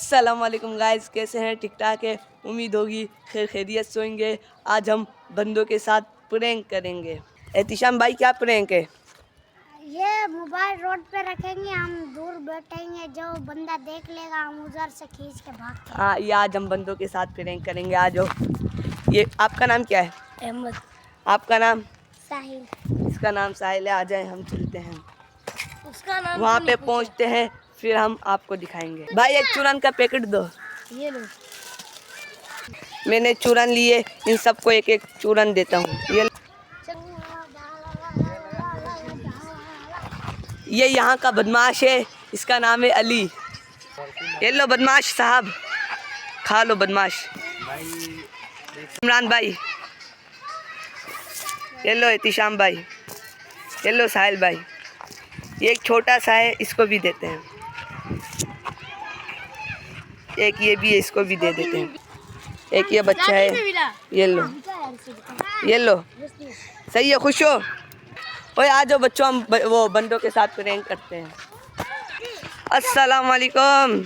अस्सलाम वालेकुम गाइस, कैसे हैं? ठीक ठाक है, उम्मीद होगी खैर खैरियत से होंगे। आज हम बंदों के साथ प्रैंक करेंगे। एहतिशाम भाई, क्या प्रैंक है? ये मोबाइल रोड पे रखेंगे, हम दूर बैठेंगे, जो बंदा देख लेगा हम उधर से खींच के भागेंगे। हाँ, ये आज हम बंदों के साथ प्रैंक करेंगे। आ जाओ। ये आपका नाम क्या है? अहमद। आपका नाम? साहिल। इसका नाम साहिल है। आ जाए, हम चलते हैं, उसका नाम वहाँ पे पहुँचते हैं, फिर हम आपको दिखाएंगे। भाई, एक चूरन का पैकेट दो। ये लो। मैंने चूरन लिए, इन सबको एक एक चूरन देता हूँ। ये यहाँ का बदमाश है, इसका नाम है अली। ये लो बदमाश साहब, खा लो बदमाश। इमरान भाई, ये लो एहतिशाम भाई, ये लो साहिल भाई। ये एक छोटा सा है, इसको भी देते हैं। एक ये भी है, इसको भी दे देते हैं। एक ये बच्चा है, ये लो, ये लो। सही है, खुश हो? ओए आ जाओ बच्चों, हम वो बंदों के साथ प्रैंक करते हैं। अस्सलाम वालेकुम।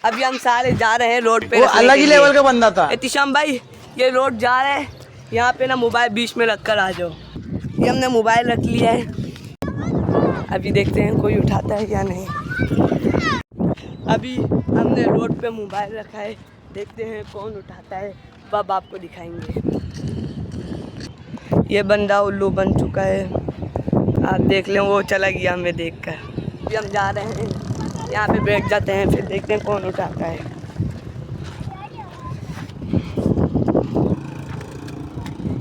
अभी हम सारे जा रहे हैं रोड पे। वो अलग ही लेवल का बंदा था। एहतिशाम भाई, ये रोड जा रहे हैं, यहाँ पे ना मोबाइल बीच में रख कर आ जाओ। ये हमने मोबाइल रख लिया है, अभी देखते हैं कोई उठाता है या नहीं। अभी हमने रोड पे मोबाइल रखा है, देखते हैं कौन उठाता है, तब आपको दिखाएंगे। ये बंदा उल्लू बन चुका है, आप देख लें, वो चला गया हमें देखकर। अभी हम जा रहे हैं, यहाँ पे बैठ जाते हैं, फिर देखते हैं कौन उठाता है।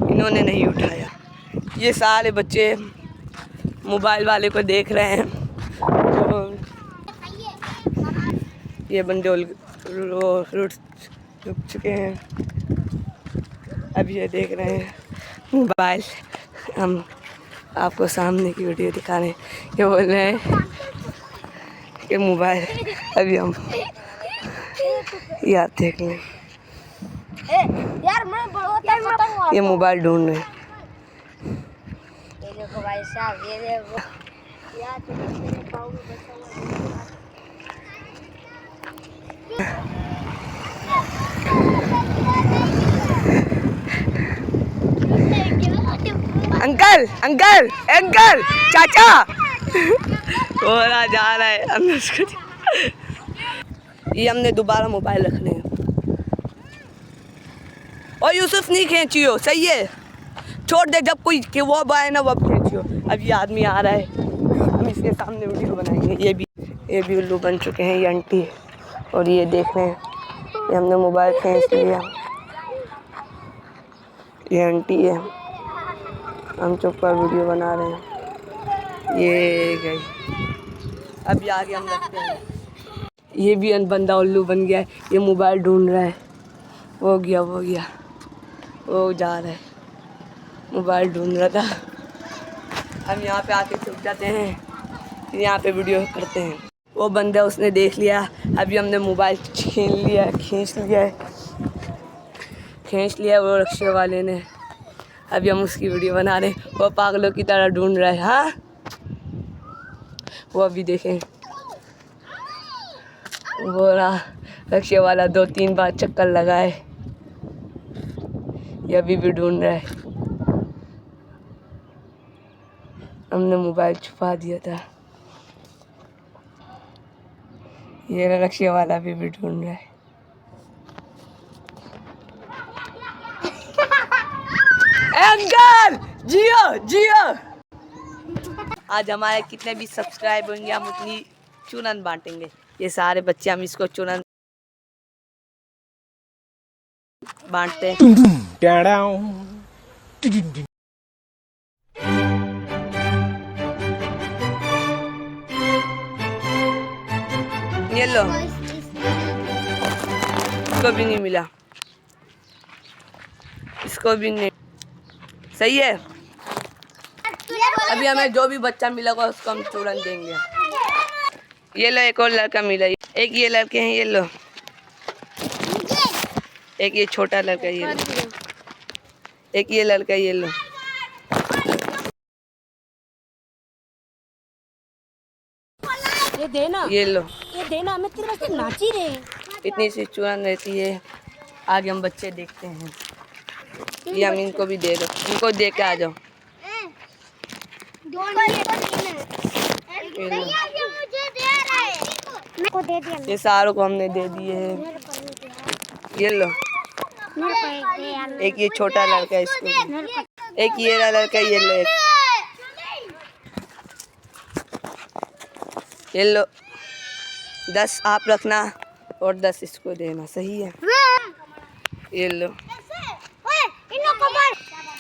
इन्होंने नहीं उठाया। ये सारे बच्चे मोबाइल वाले को देख रहे हैं। तो ये बंदे रुक चुके हैं, अब ये देख रहे हैं मोबाइल। हम आपको सामने की वीडियो दिखा रहे हैं। ये बोल रहे हैं कि मोबाइल, अभी हम यार देख लें। यार मैं ये मोबाइल ढूंढ रहे हैं। ये देखो भाई साहब, ये देखो यार, अंकल अंकल अंकल, चाचा। बोला जा रहा है अंदर। ये हमने दोबारा मोबाइल रखने हैं। और यूसुफ नहीं खींचियो, सही है, छोड़ दे, जब कोई कि वो आए ना वो अब खींचियो। अब ये आदमी आ रहा है, हम इसके सामने वीडियो बनाएंगे। ये भी उल्लू बन चुके हैं, ये आंटी। और ये देख रहे हैं, ये हमने मोबाइल खींच लिया। ये आंटी है, हम चुप कर वीडियो बना रहे हैं। ये गई, अभी आगे हम रखते हैं। ये भी बंदा उल्लू बन गया है, ये मोबाइल ढूंढ रहा है। वो गया, वो जा रहा है, मोबाइल ढूंढ रहा था। हम यहाँ पे आके चुप जाते हैं, फिर यहाँ पे वीडियो करते हैं। वो बंदा उसने देख लिया, अभी हमने मोबाइल खींच लिया वो रिक्शे वाले ने। अभी हम उसकी वीडियो बना रहे हैं, वो पागलों की तरह ढूंढ रहा है। हाँ, वो अभी देखें, वो रहा रिक्शे वाला, 2-3 बार चक्कर लगाए, ये अभी भी ढूंढ रहा है। हमने मोबाइल छुपा दिया था। ये रिक्शे वाला भी ढूंढ रहा है। अंकल, जियो। आज हमारे कितने भी सब्सक्राइब होंगे, हम उतनी चूरन बांटेंगे। ये सारे बच्चे, हम इसको चूरन बांटते हैं। ये लो, इसको भी नहीं मिला, इसको भी नहीं। सही है, अभी हमें जो भी बच्चा मिलेगा उसको हम चूरन देंगे। ये लो, एक और लड़का मिला, एक ये लड़के हैं, ये लो, एक ये छोटा लड़का, ये लो, एक ये लड़का, ये लो। ये देना, ये लो, ये देना, हमें तेरे वास्ते नाची रहे हैं। इतनी सी चूरन रहती है। आगे हम बच्चे देखते हैं। ये हम इनको भी दे दो, इनको दे के आ जाओ। ये लो। को दे दिया, ये सारों को हमने दे दिए हैं। मेरे को नहीं दिया। ये लो, मेरे को एक दे यार, एक ये छोटा लड़का है, इसको भी। मेरे को एक ये रहा लड़का, ये लो एक। ये लो, 10 आप रखना और 10 इसको देना, सही है। ये लो,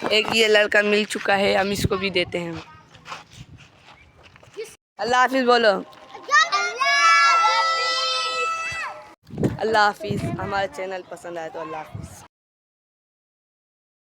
एक ये लड़का मिल चुका है, हम इसको भी देते हैं। अल्लाह हाफिज बोलो। अल्लाह हाफिज। हमारा चैनल पसंद आया तो अल्लाह हाफिज।